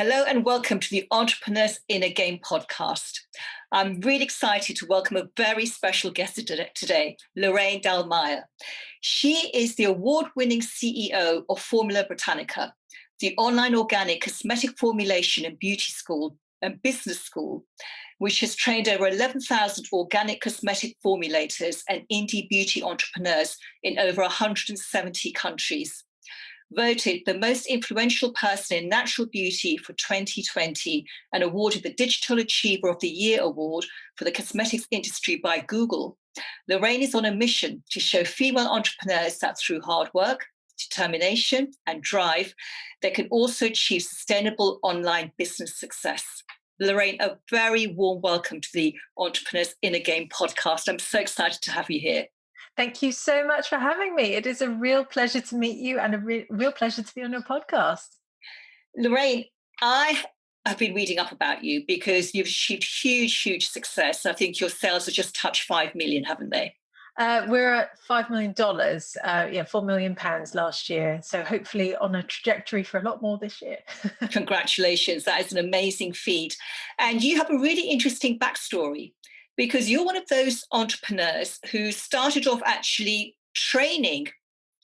Hello and welcome to the Entrepreneur's Inner Game podcast. I'm really excited to welcome a very special guest today, Lorraine Dallmeier. She is the award-winning CEO of Formula Botanica, the online organic cosmetic formulation and beauty school and business school, which has trained over 11,000 organic cosmetic formulators and indie beauty entrepreneurs in over 170 countries. Voted the most influential person in natural beauty for 2020 and awarded the Digital Achiever of the Year award for the cosmetics industry by Google. Lorraine is on a mission to show female entrepreneurs that through hard work, determination, and drive, they can also achieve sustainable online business success. Lorraine, a very warm welcome to the Entrepreneur's Inner Game podcast. I'm so excited to have you here. Thank you so much for having me. It is a real pleasure to meet you and a real pleasure to be on your podcast. Lorraine, I have been reading up about you because you've achieved huge success. I think your sales have just touched 5 million, haven't they? We're at $5 million, £4 million last year. So hopefully on a trajectory for a lot more this year. Congratulations. That is an amazing feat. And you have a really interesting backstory, because you're one of those entrepreneurs who started off actually training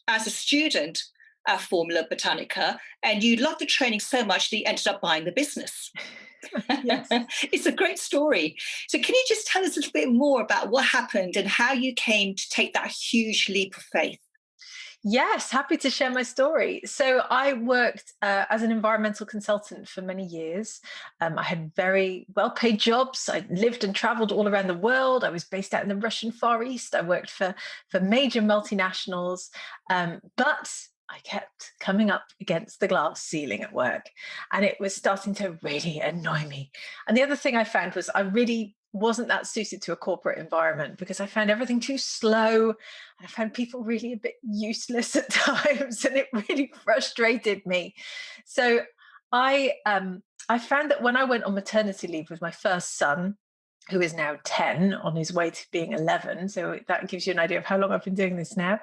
as a student at Formula Botanica, and you loved the training so much that you ended up buying the business. Yes. It's a great story. So can you just tell us a little bit more about what happened and how you came to take that huge leap of faith? Yes, happy to share my story. So I worked as an environmental consultant for many years. I had very well-paid jobs. I lived and traveled all around the world. I was based out in the Russian Far East. I worked for major multinationals, but I kept coming up against the glass ceiling at work, and it was starting to really annoy me. And the other thing I found was I really wasn't that suited to a corporate environment because I found everything too slow. I found people really a bit useless at times, and it really frustrated me. So I found that when I went on maternity leave with my first son, who is now 10 on his way to being 11, so that gives you an idea of how long I've been doing this now,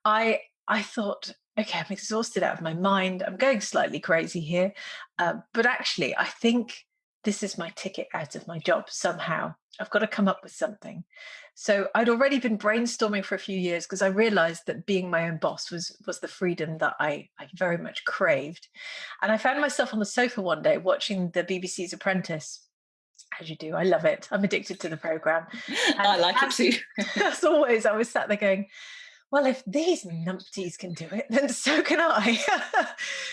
I thought, okay, I'm exhausted out of my mind. I'm going slightly crazy here. But actually, I think this is my ticket out of my job somehow. I've got to come up with something. So I'd already been brainstorming for a few years because I realized that being my own boss was the freedom that I very much craved. And I found myself on the sofa one day watching the BBC's Apprentice. As you do, I love it. I'm addicted to the program. And I like it too. as always, I was sat there going, well, if these numpties can do it, then so can I.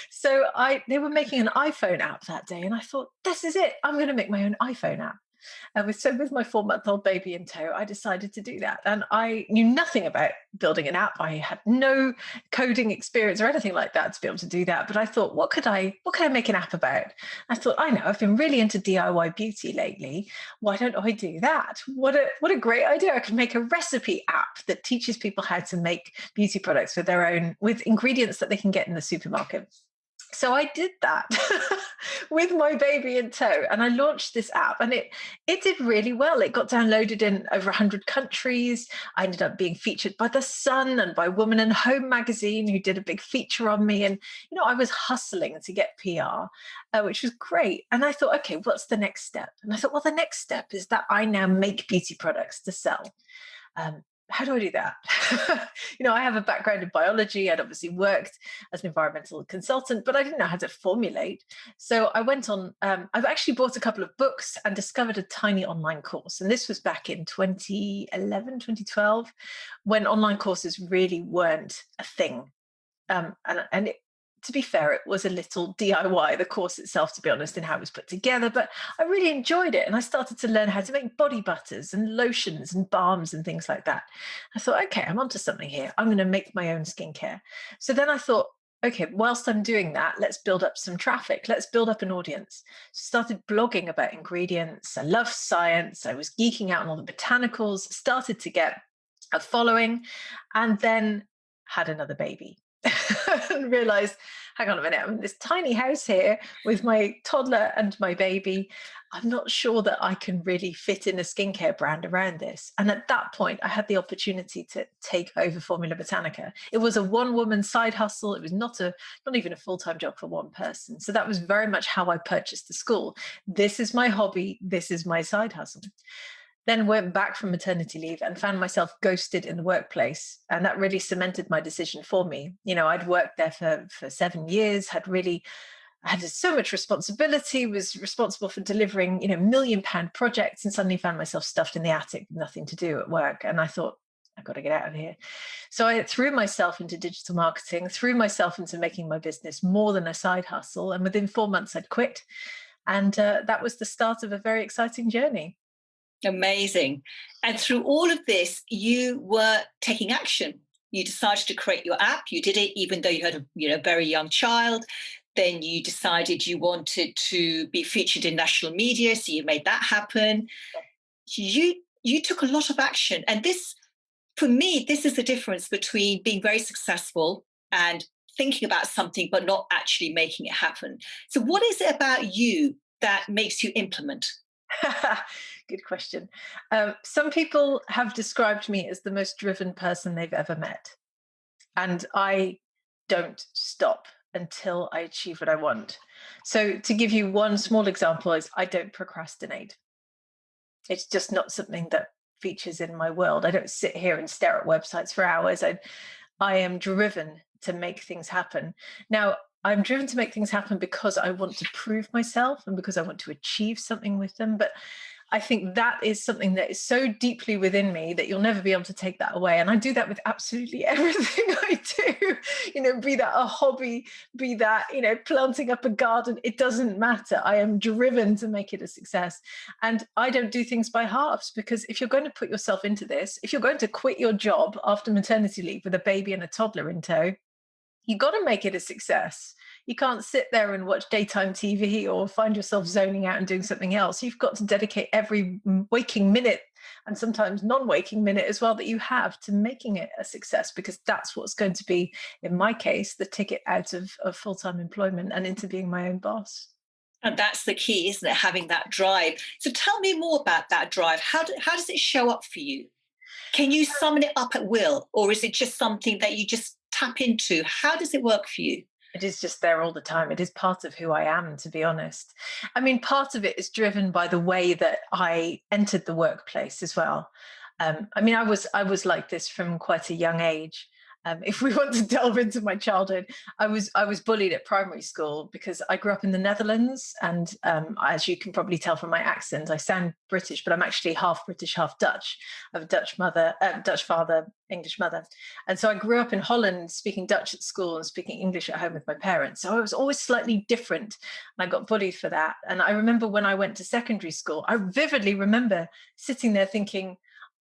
So they were making an iPhone app that day, and I thought, this is it. I'm going to make my own iPhone app. And with my 4-month-old baby in tow, I decided to do that. And I knew nothing about building an app. I had no coding experience or anything like that to be able to do that. But I thought, what could I make an app about? I thought, I know, I've been really into DIY beauty lately. Why don't I do that? What a great idea. I could make a recipe app that teaches people how to make beauty products with ingredients that they can get in the supermarket. So I did that with my baby in tow, and I launched this app, and it did really well. It got downloaded in over 100 countries. I ended up being featured by The Sun and by Woman and Home magazine, who did a big feature on me. And, I was hustling to get PR, which was great. And I thought, okay, what's the next step? And I thought, well, the next step is that I now make beauty products to sell. How do I do that? I have a background in biology. I'd obviously worked as an environmental consultant, but I didn't know how to formulate. So I went on, I've actually bought a couple of books and discovered a tiny online course. And this was back in 2011, 2012, when online courses really weren't a thing. To be fair, it was a little DIY, the course itself, to be honest, in how it was put together, but I really enjoyed it. And I started to learn how to make body butters and lotions and balms and things like that. I thought, okay, I'm onto something here. I'm going to make my own skincare. So then I thought, okay, whilst I'm doing that, let's build up some traffic. Let's build up an audience. Started blogging about ingredients. I love science. I was geeking out on all the botanicals, started to get a following, and then had another baby. And realized hang on a minute, I'm in this tiny house here with my toddler and my baby. I'm not sure that I can really fit in a skincare brand around this. And at that point, I had the opportunity to take over Formula Botanica. It was a one-woman side hustle. It was not even a full-time job for one person. So that was very much how I purchased the school. This is my hobby. This is my side hustle. Then went back from maternity leave and found myself ghosted in the workplace. And that really cemented my decision for me. I'd worked there for 7 years, I had so much responsibility, was responsible for delivering, £1 million projects, and suddenly found myself stuffed in the attic with nothing to do at work. And I thought, I've got to get out of here. So I threw myself into digital marketing, threw myself into making my business more than a side hustle. And within 4 months, I'd quit. And that was the start of a very exciting journey. Amazing. And through all of this, you were taking action. You decided to create your app. You did it even though you had a very young child. Then you decided you wanted to be featured in national media, so you made that happen. You took a lot of action. And this, for me, this is the difference between being very successful and thinking about something but not actually making it happen. So what is it about you that makes you implement? Good question. Some people have described me as the most driven person they've ever met. And I don't stop until I achieve what I want. So to give you one small example is I don't procrastinate. It's just not something that features in my world. I don't sit here and stare at websites for hours. I am driven to make things happen. Now, I'm driven to make things happen because I want to prove myself and because I want to achieve something with them. But I think that is something that is so deeply within me that you'll never be able to take that away. And I do that with absolutely everything I do, be that a hobby, be that, planting up a garden, it doesn't matter. I am driven to make it a success. And I don't do things by halves, because if you're going to put yourself into this, if you're going to quit your job after maternity leave with a baby and a toddler in tow, you got to make it a success. You can't sit there and watch daytime TV or find yourself zoning out and doing something else. You've got to dedicate every waking minute and sometimes non-waking minute as well that you have to making it a success, because that's what's going to be, in my case, the ticket out of full-time employment and into being my own boss. And that's the key, isn't it? Having that drive. So tell me more about that drive. How does it show up for you? Can you summon it up at will, or is it just something that you just tap into? How does it work for you? It is just there all the time. It is part of who I am, to be honest. I mean, part of it is driven by the way that I entered the workplace as well. I was like this from quite a young age. If we want to delve into my childhood, I was bullied at primary school because I grew up in the Netherlands, and as you can probably tell from my accent, I sound British, but I'm actually half British, half Dutch. I have a Dutch father, English mother, and so I grew up in Holland, speaking Dutch at school and speaking English at home with my parents. So I was always slightly different, and I got bullied for that. And I remember when I went to secondary school, I vividly remember sitting there thinking,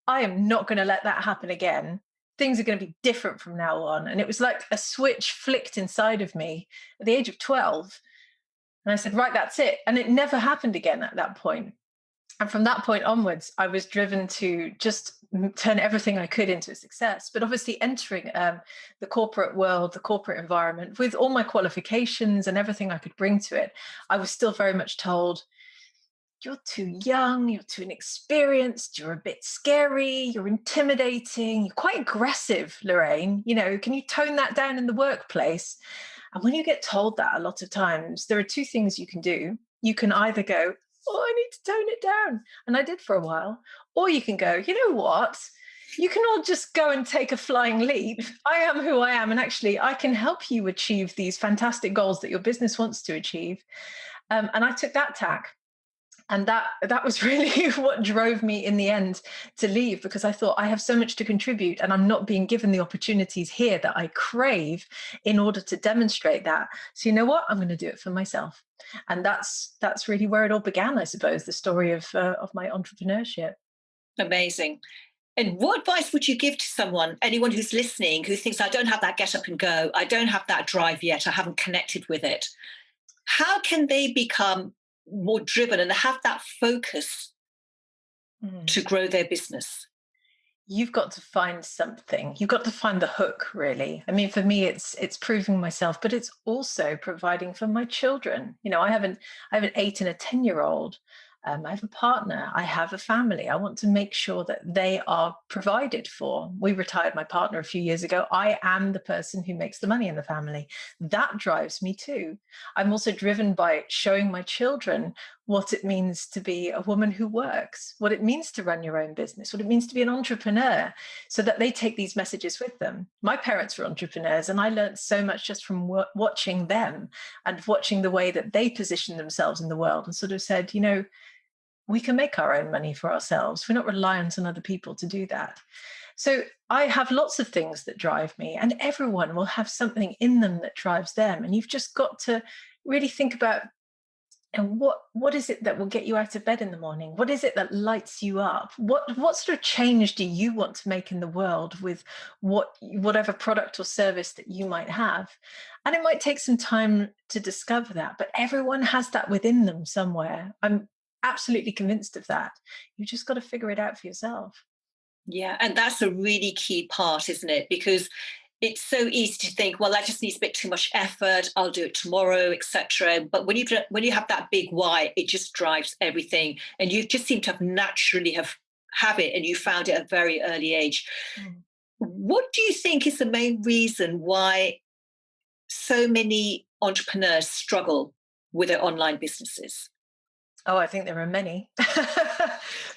I am not going to let that happen again. Things are going to be different from now on. And it was like a switch flicked inside of me at the age of 12. And I said, right, that's it. And it never happened again at that point. And from that point onwards, I was driven to just turn everything I could into a success. But obviously entering the corporate world, the corporate environment, with all my qualifications and everything I could bring to it, I was still very much told, you're too young, you're too inexperienced, you're a bit scary, you're intimidating, you're quite aggressive, Lorraine. Can you tone that down in the workplace? And when you get told that a lot of times, there are two things you can do. You can either go, oh, I need to tone it down. And I did for a while. Or you can go, you know what? You can all just go and take a flying leap. I am who I am. And actually, I can help you achieve these fantastic goals that your business wants to achieve. And I took that tack. And that was really what drove me in the end to leave, because I thought I have so much to contribute and I'm not being given the opportunities here that I crave in order to demonstrate that. So you know what? I'm going to do it for myself. And that's really where it all began, I suppose, the story of my entrepreneurship. Amazing. And what advice would you give to anyone who's listening, who thinks, I don't have that get up and go, I don't have that drive yet, I haven't connected with it? How can they become more driven and have that focus to grow their business? you've got to find something. You've got to find the hook, really. I mean, for me, it's proving myself, but it's also providing for my children. I have an 8 and a 10-year-old. I have a partner. I have a family. I want to make sure that they are provided for. We retired my partner a few years ago. I am the person who makes the money in the family. That drives me too. I'm also driven by showing my children what it means to be a woman who works, what it means to run your own business, what it means to be an entrepreneur, so that they take these messages with them. My parents were entrepreneurs, and I learned so much just from watching them and watching the way that they position themselves in the world and sort of said, we can make our own money for ourselves. We're not reliant on other people to do that. So I have lots of things that drive me, and everyone will have something in them that drives them. And you've just got to really think about, and what is it that will get you out of bed in the morning? What is it that lights you up? What sort of change do you want to make in the world with whatever product or service that you might have? And it might take some time to discover that, but everyone has that within them somewhere. I'm absolutely convinced of that. You've just got to figure it out for yourself. Yeah, and that's a really key part, isn't it? Because it's so easy to think, well, that just needs a bit too much effort. I'll do it tomorrow, etc. But when you have that big why, it just drives everything, and you just seem to have it, and you found it at a very early age. Mm. What do you think is the main reason why so many entrepreneurs struggle with their online businesses? Oh, I think there are many.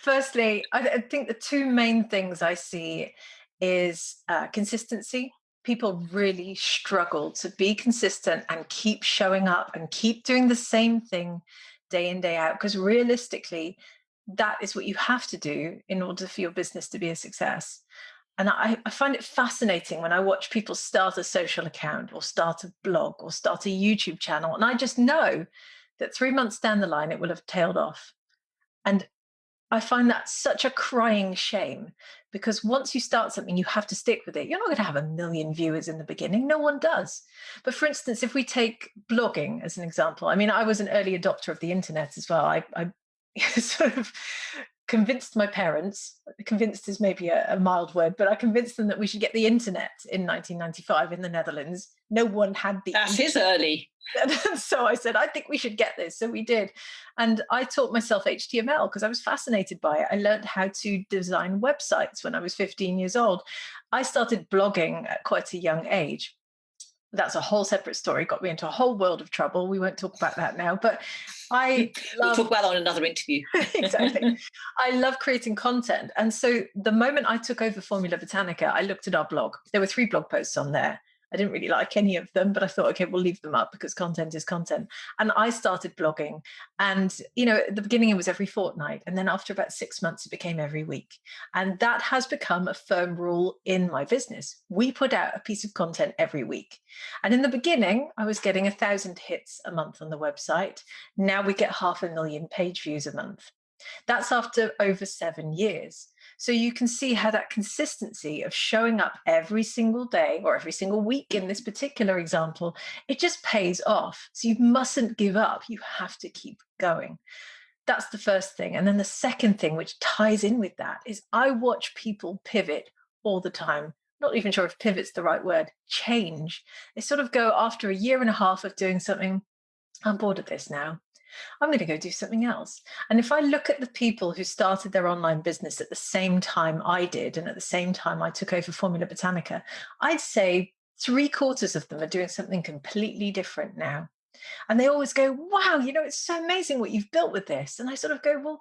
Firstly, I think the two main things I see is consistency. People really struggle to be consistent and keep showing up and keep doing the same thing day in, day out, because realistically, that is what you have to do in order for your business to be a success. And I find it fascinating when I watch people start a social account or start a blog or start a YouTube channel. And I just know that 3 months down the line, it will have tailed off. And I find that such a crying shame, because once you start something, you have to stick with it. You're not going to have a million viewers in the beginning. No one does. But for instance, if we take blogging as an example, I mean, I was an early adopter of the internet as well. I sort of convinced my parents, convinced is maybe a mild word, but I convinced them that we should get the internet in 1995 in the Netherlands. No one had the That is early. and so I said, I think we should get this. So we did. And I taught myself HTML because I was fascinated by it. I learned how to design websites when I was 15 years old. I started blogging at quite a young age. That's a whole separate story, got me into a whole world of trouble. We won't talk about that now. But I We'll love talk about that on another interview. exactly. I love creating content. And so the moment I took over Formula Botanica, I looked at our blog. There were 3 blog posts on there. I didn't really like any of them, but I thought, okay, we'll leave them up because content is content. And I started blogging. And, at the beginning, it was every fortnight. And then after about 6 months, it became every week. And that has become a firm rule in my business. We put out a piece of content every week. And in the beginning, I was getting 1,000 hits a month on the website. Now we get 500,000 page views a month. That's after over 7 years. So you can see how that consistency of showing up every single day or every single week in this particular example, it just pays off. So you mustn't give up. You have to keep going. That's the first thing. And then the second thing, which ties in with that, is I watch people pivot all the time. Not even sure if pivot's the right word, change. They sort of go after a year and a half of doing something. I'm bored of this now. I'm going to go do something else. And if I look at the people who started their online business at the same time I did, and at the same time I took over Formula Botanica, I'd say 3/4 of them are doing something completely different now. And they always go, wow, it's so amazing what you've built with this. And I sort of go, well,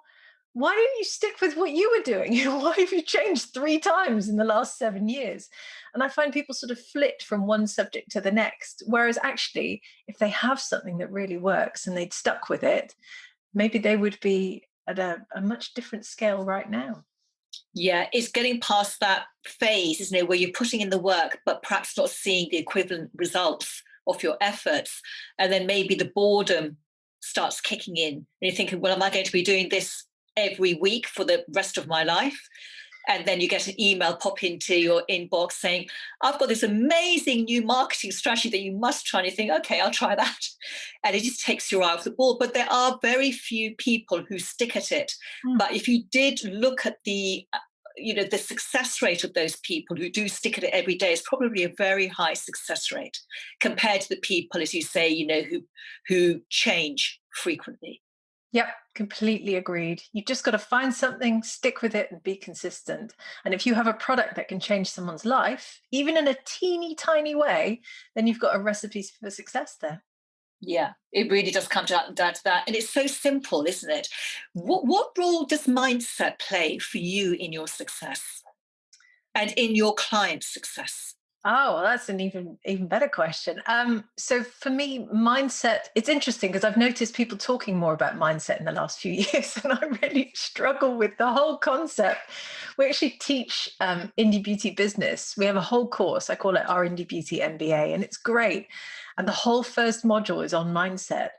why don't you stick with what you were doing? Why have you changed 3 times in the last 7 years? And I find people sort of flit from one subject to the next. Whereas actually, if they have something that really works and they'd stuck with it, maybe they would be at a much different scale right now. Yeah, it's getting past that phase, isn't it, where you're putting in the work, but perhaps not seeing the equivalent results of your efforts. And then maybe the boredom starts kicking in. And you're thinking, well, am I going to be doing this every week for the rest of my life? And then you get an email pop into your inbox saying, I've got this amazing new marketing strategy that you must try. And you think, okay, I'll try that. And it just takes your eye off the ball. But there are very few people who stick at it. Mm. But if you did look at the the success rate of those people who do stick at it every day is probably a very high success rate compared to the people, as you say, who change frequently. Yep, completely agreed. You've just got to find something, stick with it, and be consistent. And if you have a product that can change someone's life, even in a teeny tiny way, then you've got a recipe for success there. Yeah, it really does come down to that. And it's so simple, isn't it? What role does mindset play for you in your success and in your client's success? Oh, well, that's an even better question. So for me, mindset, it's interesting because I've noticed people talking more about mindset in the last few years, and I really struggle with the whole concept. We actually teach indie beauty business. We have a whole course. I call it our Indie Beauty MBA, and it's great. And the whole first module is on mindset.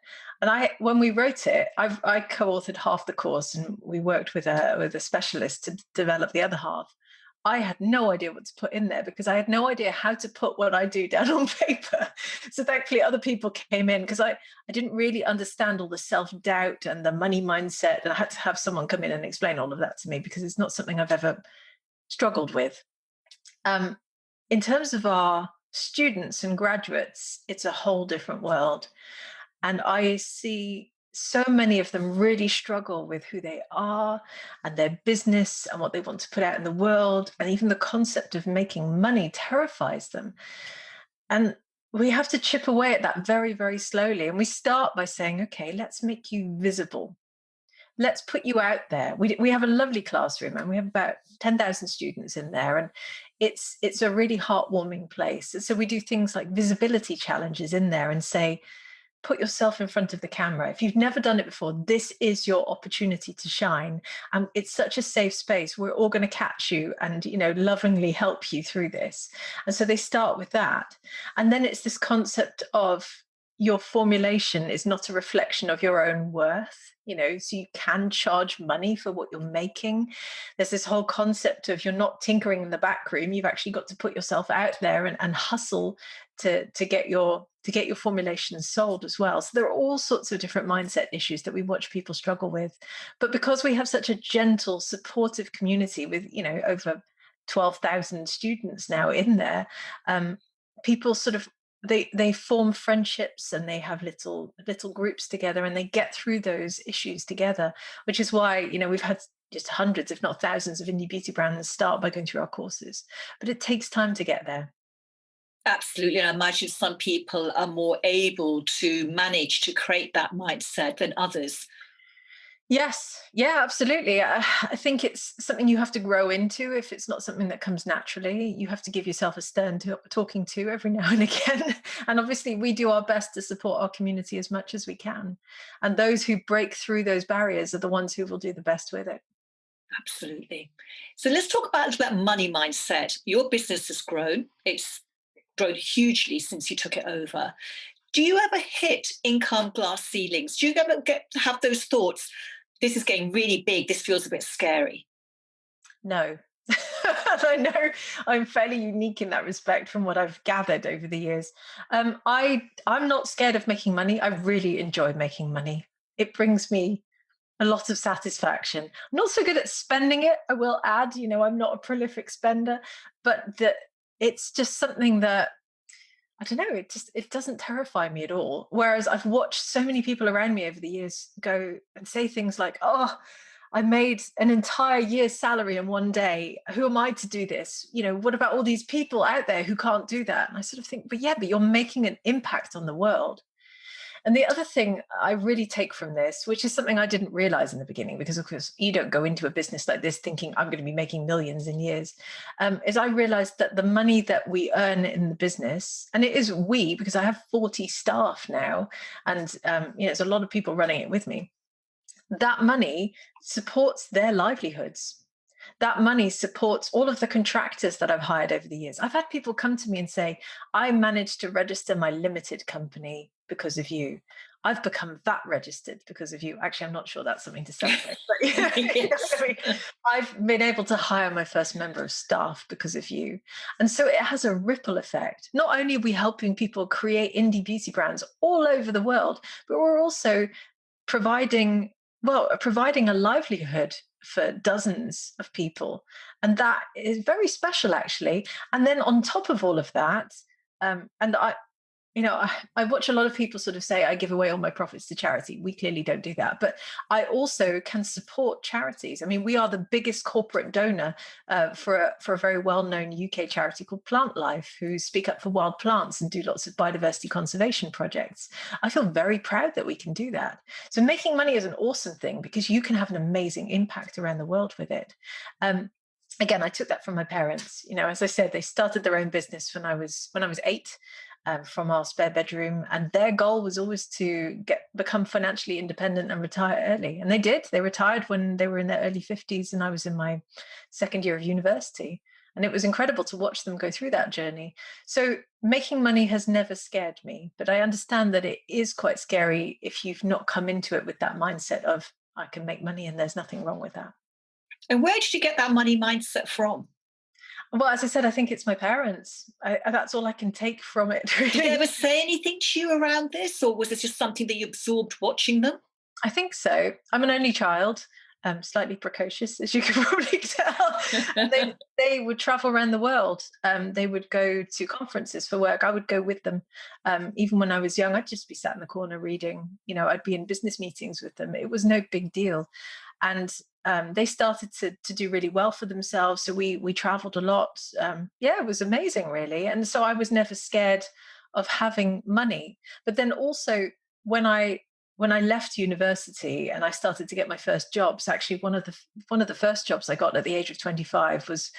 And when we wrote it, I co-authored half the course, and we worked with a specialist to develop the other half. I had no idea what to put in there because I had no idea how to put what I do down on paper. So thankfully other people came in because I didn't really understand all the self-doubt and the money mindset. And I had to have someone come in and explain all of that to me because it's not something I've ever struggled with. In terms of our students and graduates, it's a whole different world. And I see so many of them really struggle with who they are and their business and what they want to put out in the world. And even the concept of making money terrifies them. And we have to chip away at that very, very slowly. And we start by saying, okay, let's make you visible. Let's put you out there. We have a lovely classroom and we have about 10,000 students in there. And it's a really heartwarming place. So we do things like visibility challenges in there and say, put yourself in front of the camera. If you've never done it before, this is your opportunity to shine. And it's such a safe space. We're all going to catch you and, lovingly help you through this. And so they start with that. And then it's this concept of your formulation is not a reflection of your own worth, so you can charge money for what you're making. There's this whole concept of you're not tinkering in the back room. You've actually got to put yourself out there and hustle to get your formulations sold as well. So there are all sorts of different mindset issues that we watch people struggle with. But because we have such a gentle, supportive community with, over 12,000 students now in there, people sort of they form friendships and they have little groups together and they get through those issues together, which is why we've had just hundreds if not thousands of indie beauty brands start by going through our courses, but it takes time to get there. Absolutely. And I imagine some people are more able to manage to create that mindset than others. Yes. Yeah, absolutely. I think it's something you have to grow into. If it's not something that comes naturally, you have to give yourself a stern talking to every now and again. And obviously, we do our best to support our community as much as we can. And those who break through those barriers are the ones who will do the best with it. Absolutely. So let's talk about a little bit money mindset. Your business has grown. It's grown hugely since you took it over. Do you ever hit income glass ceilings? Do you ever get to have those thoughts? This is getting really big. This feels a bit scary. No. I know I'm fairly unique in that respect from what I've gathered over the years. I'm not scared of making money. I really enjoy making money. It brings me a lot of satisfaction. I'm not so good at spending it, I will add. I'm not a prolific spender, but it's just something that I don't know, it doesn't terrify me at all. Whereas I've watched so many people around me over the years go and say things like, oh, I made an entire year's salary in one day. Who am I to do this? What about all these people out there who can't do that? And I sort of think, but you're making an impact on the world. And the other thing I really take from this, which is something I didn't realize in the beginning, because of course you don't go into a business like this thinking I'm going to be making millions in years, is I realized that the money that we earn in the business, and it is we, because I have 40 staff now, and there's a lot of people running it with me, that money supports their livelihoods. That money supports all of the contractors that I've hired over the years. I've had people come to me and say, I managed to register my limited company because of you. I've become VAT registered because of you. Actually, I'm not sure that's something to celebrate, but Yes. I've been able to hire my first member of staff because of you. And so it has a ripple effect. Not only are we helping people create indie beauty brands all over the world, but we're also providing well, providing a livelihood for dozens of people. And that is very special, actually. And then on top of all of that, and I watch a lot of people sort of say, I give away all my profits to charity. We clearly don't do that. But I also can support charities. I mean, we are the biggest corporate donor for a very well known UK charity called Plant Life, who speak up for wild plants and do lots of biodiversity conservation projects. I feel very proud that we can do that. So making money is an awesome thing because you can have an amazing impact around the world with it. Um, Again, I took that from my parents. As I said, they started their own business when I was 8, from our spare bedroom, and their goal was always to become financially independent and retire early. And they did. They retired when they were in their early 50s, and I was in my second year of university. And it was incredible to watch them go through that journey. So making money has never scared me, but I understand that it is quite scary if you've not come into it with that mindset of I can make money and there's nothing wrong with that. And where did you get that money mindset from? Well, as I said, I think it's my parents. That's all I can take from it, Did they really. ever say anything to you around this, or was it just something that you absorbed watching them? I think so. I'm an only child, slightly precocious, as you can probably tell. And they would travel around the world. They would go to conferences for work. I would go with them. Even when I was young, I'd just be sat in the corner reading. I'd be in business meetings with them. It was no big deal. And they started to do really well for themselves. So we traveled a lot. Yeah, it was amazing, really. And so I was never scared of having money. But then also when I when I left university and I started to get my first jobs, actually one of the first jobs I got at the age of 25 was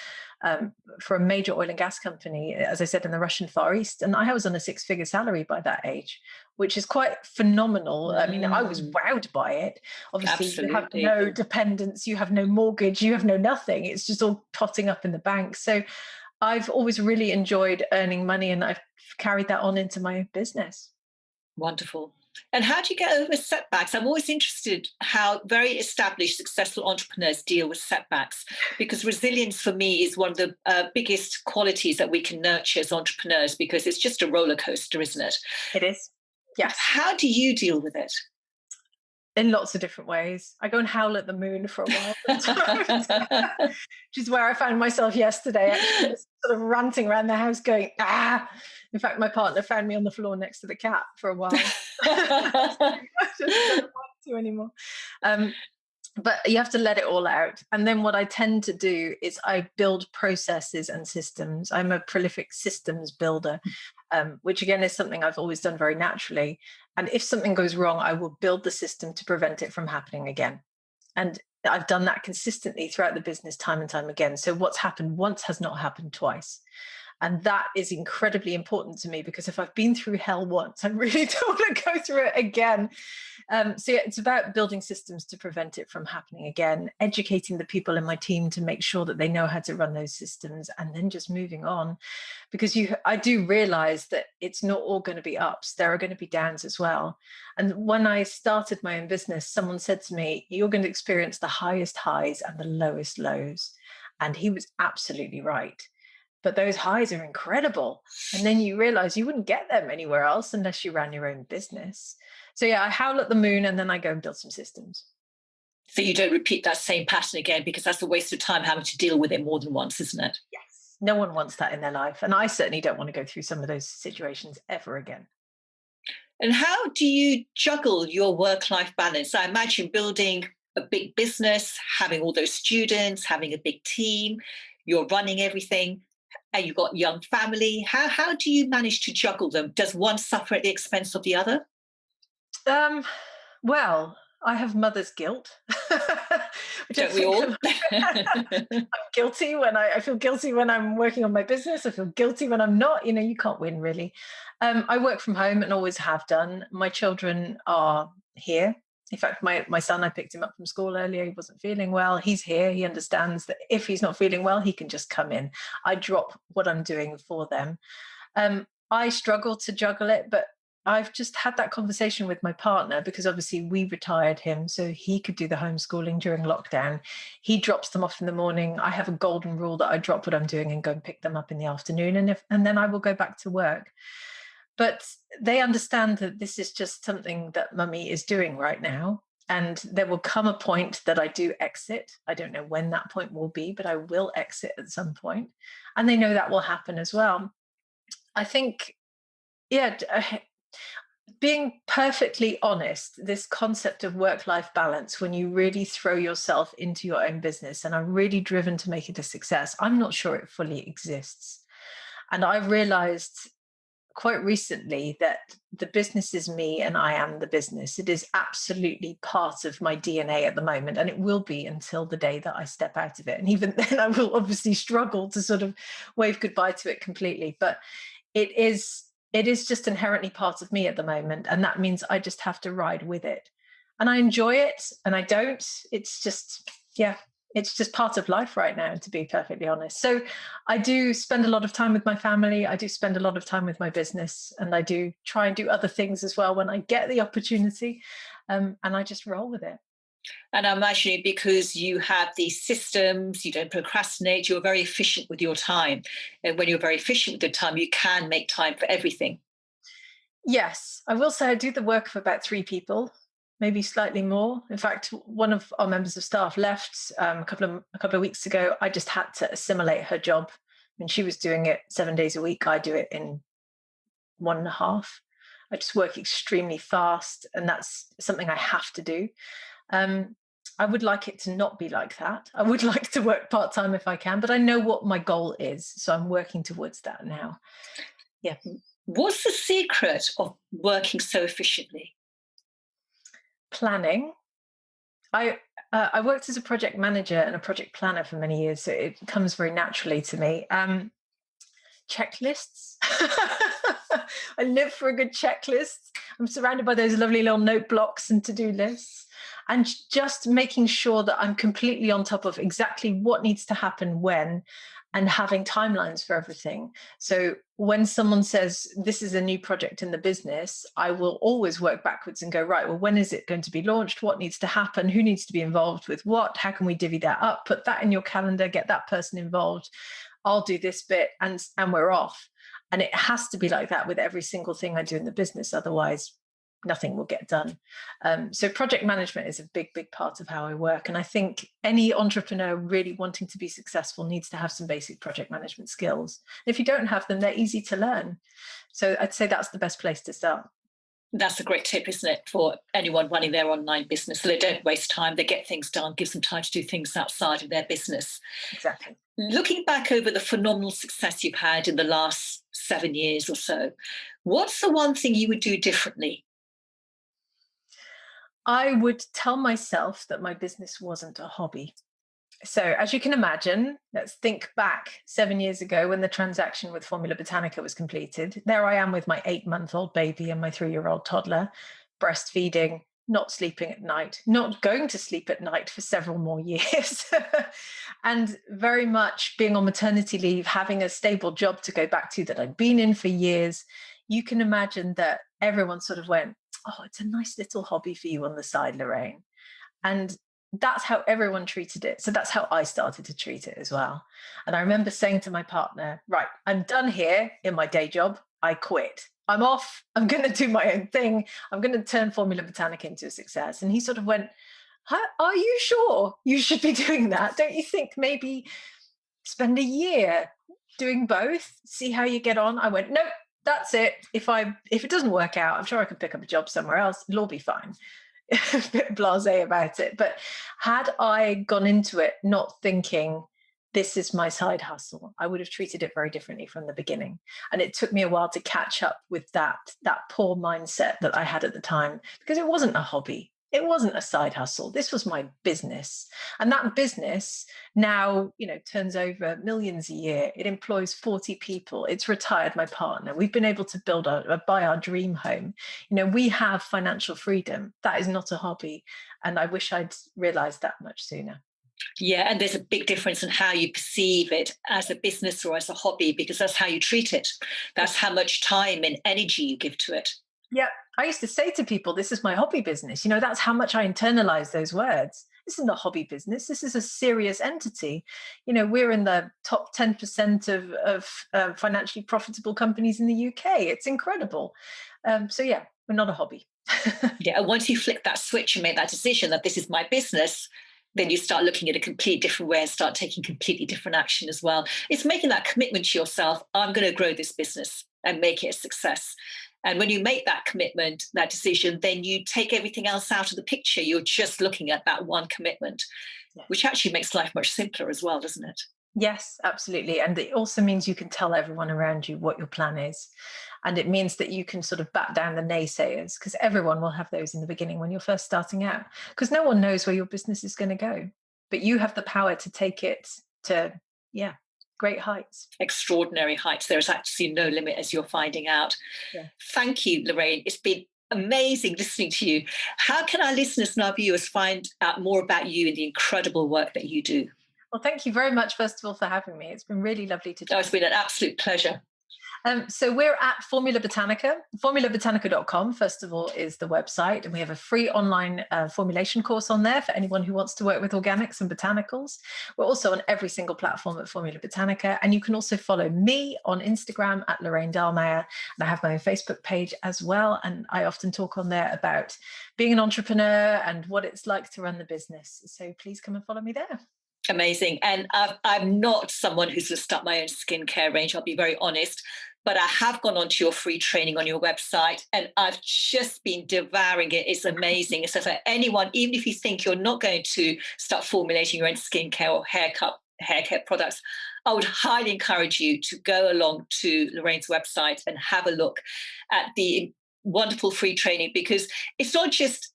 for a major oil and gas company, as I said, in the Russian Far East, and I was on a six-figure salary by that age, which is quite phenomenal. I mean, I was Mm, wowed by it. Obviously, you have absolutely. no dependents, you have no mortgage, you have no nothing. It's just all totting up in the bank. So I've always really enjoyed earning money, and I've carried that on into my business. Wonderful. And how do you get over setbacks? I'm always interested how very established, successful entrepreneurs deal with setbacks, because resilience for me is one of the biggest qualities that we can nurture as entrepreneurs, because it's just a roller coaster, isn't it? It is. Yes. How do you deal with it? In lots of different ways. I go and howl at the moon for a while sometimes, which is where I found myself yesterday, actually, just sort of ranting around the house going, ah. In fact, my partner found me on the floor next to the cat for a while. I just don't want to anymore. Um, but you have to let it all out. And then what I tend to do is I build processes and systems. I'm a prolific systems builder, which again is something I've always done very naturally. And if something goes wrong, I will build the system to prevent it from happening again. And I've done that consistently throughout the business time and time again. So what's happened once has not happened twice. And that is incredibly important to me because if I've been through hell once, I really don't want to go through it again. So yeah, it's about building systems to prevent it from happening again, educating the people in my team to make sure that they know how to run those systems, and then just moving on. Because I do realize that it's not all going to be ups. There are going to be downs as well. And when I started my own business, someone said to me, "You're going to experience the highest highs and the lowest lows." And he was absolutely right, but those highs are incredible. And then you realize you wouldn't get them anywhere else unless you ran your own business. So yeah, I howl at the moon and then I go and build some systems. So you don't repeat that same pattern again, because that's a waste of time having to deal with it more than once, isn't it? Yes. No one wants that in their life. And I certainly don't want to go through some of those situations ever again. And how do you juggle your work life balance? I imagine building a big business, having all those students, having a big team, you're running everything, and you've got young family. How do you manage to juggle them? Does one suffer at the expense of the other? Um, well, I have mother's guilt, which I Don't we think all? I'm guilty when I feel guilty when I'm working on my business. I feel guilty when I'm not. You can't win really. I work from home and always have done. My children are here. In fact, my son, I picked him up from school earlier. He wasn't feeling well. He's here. He understands that if he's not feeling well, he can just come in. I drop what I'm doing for them. I struggle to juggle it, but I've just had that conversation with my partner because obviously we retired him so he could do the homeschooling during lockdown. He drops them off in the morning. I have a golden rule that I drop what I'm doing and go and pick them up in the afternoon, and then I will go back to work. But they understand that this is just something that mummy is doing right now. And there will come a point that I do exit. I don't know when that point will be, but I will exit at some point. And they know that will happen as well. I think, yeah, being perfectly honest, this concept of work life balance, when you really throw yourself into your own business and are really driven to make it a success, I'm not sure it fully exists. And I've realized quite recently that the business is me and I am the business. It is absolutely part of my DNA at the moment, and it will be until the day that I step out of it. And even then, I will obviously struggle to sort of wave goodbye to it completely. But it is just inherently part of me at the moment, and that means I just have to ride with it. And I enjoy it, and I don't. It's just, yeah, it's just part of life right now, to be perfectly honest. So I do spend a lot of time with my family. I do spend a lot of time with my business, and I do try and do other things as well when I get the opportunity. And I just roll with it. And I'm imagining because you have these systems, you don't procrastinate, you're very efficient with your time. And when you're very efficient with your time, you can make time for everything. Yes, I will say I do the work of about three people, maybe slightly more. In fact, one of our members of staff left a couple of weeks ago. I just had to assimilate her job. I mean, she was doing it 7 days a week. I do it in one and a half. I just work extremely fast, and that's something I have to do. Um, I would like it to not be like that. I would like to work part time if I can, but I know what my goal is, so I'm working towards that now. Yeah. What's the secret of working so efficiently? Planning. I worked as a project manager and a project planner for many years, so it comes very naturally to me. Checklists. I live for a good checklist. I'm surrounded by those lovely little note blocks and to-do lists, and just making sure that I'm completely on top of exactly what needs to happen when, and having timelines for everything. So when someone says this is a new project in the business, I will always work backwards and go, right, well, when is it going to be launched? What needs to happen? Who needs to be involved with what? How can we divvy that up? Put that in your calendar, get that person involved. I'll do this bit, and we're off. And it has to be like that with every single thing I do in the business. Otherwise, nothing will get done. So project management is a big, big part of how I work. And I think any entrepreneur really wanting to be successful needs to have some basic project management skills. If you don't have them, they're easy to learn. So I'd say that's the best place to start. That's a great tip, isn't it, for anyone running their online business? So they don't waste time, they get things done, gives them time to do things outside of their business. Exactly. Looking back over the phenomenal success you've had in the last 7 years or so, what's the one thing you would do differently? I would tell myself that my business wasn't a hobby. So, as you can imagine, let's think back 7 years ago when the transaction with Formula Botanica was completed. There I am with my 8-month-old baby and my 3-year-old toddler, breastfeeding, not sleeping at night, not going to sleep at night for several more years, and very much being on maternity leave, having a stable job to go back to that I'd been in for years. You can imagine that everyone sort of went, oh, it's a nice little hobby for you on the side, Lorraine. And that's how everyone treated it. So that's how I started to treat it as well. And I remember saying to my partner, right, I'm done here in my day job. I quit. I'm off. I'm going to do my own thing. I'm going to turn Formula Botanica into a success. And he sort of went, are you sure you should be doing that? Don't you think maybe spend a year doing both, see how you get on? I went, nope, that's it. If it doesn't work out, I'm sure I could pick up a job somewhere else. It'll all be fine. A bit blasé about it. But had I gone into it not thinking this is my side hustle, I would have treated it very differently from the beginning. And it took me a while to catch up with that poor mindset that I had at the time, because it wasn't a hobby. It wasn't a side hustle. This was my business. And that business now, turns over millions a year. It employs 40 people. It's retired my partner. We've been able to buy our dream home. We have financial freedom. That is not a hobby. And I wish I'd realized that much sooner. Yeah, and there's a big difference in how you perceive it as a business or as a hobby, because that's how you treat it. That's how much time and energy you give to it. Yeah. I used to say to people, this is my hobby business. That's how much I internalize those words. This isn't a hobby business. This is a serious entity. We're in the top 10% of financially profitable companies in the UK. It's incredible. So yeah, we're not a hobby. Yeah, and once you flick that switch and make that decision that this is my business, then you start looking at a completely different way and start taking completely different action as well. It's making that commitment to yourself. I'm going to grow this business and make it a success. And when you make that commitment, that decision, then you take everything else out of the picture. You're just looking at that one commitment, Yes. which actually makes life much simpler as well, doesn't it? Yes, absolutely. And it also means you can tell everyone around you what your plan is. And it means that you can sort of bat down the naysayers, because everyone will have those in the beginning when you're first starting out, because no one knows where your business is going to go. But you have the power to take it to, yeah, great heights. Extraordinary heights. There is actually no limit, as you're finding out. Yeah. Thank you, Lorraine. It's been amazing listening to you. How can our listeners and our viewers find out more about you and the incredible work that you do? Well, thank you very much, first of all, for having me. It's been really lovely to Oh, it's been an absolute pleasure. So we're at Formula Botanica. Formulabotanica.com, first of all, is the website. And we have a free online formulation course on there for anyone who wants to work with organics and botanicals. We're also on every single platform at Formula Botanica. And you can also follow me on Instagram at Lorraine Dallmeier. And I have my own Facebook page as well. And I often talk on there about being an entrepreneur and what it's like to run the business. So please come and follow me there. Amazing. And I'm not someone who's going to start my own skincare range, I'll be very honest. But I have gone onto your free training on your website and I've just been devouring it. It's amazing. So for anyone, even if you think you're not going to start formulating your own skincare or haircare products, I would highly encourage you to go along to Lorraine's website and have a look at the wonderful free training, because it's not just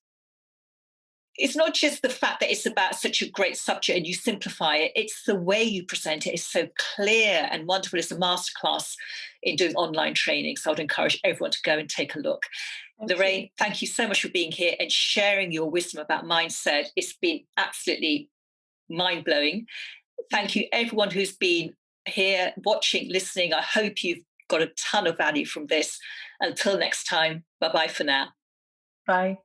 the fact that it's about such a great subject and you simplify it. It's the way you present it is so clear and wonderful. It's a masterclass in doing online training. So I would encourage everyone to go and take a look. Lorraine, thank you so much for being here and sharing your wisdom about mindset. It's been absolutely mind-blowing. Thank you, everyone who's been here, watching, listening. I hope you've got a ton of value from this. Until next time, bye-bye for now. Bye.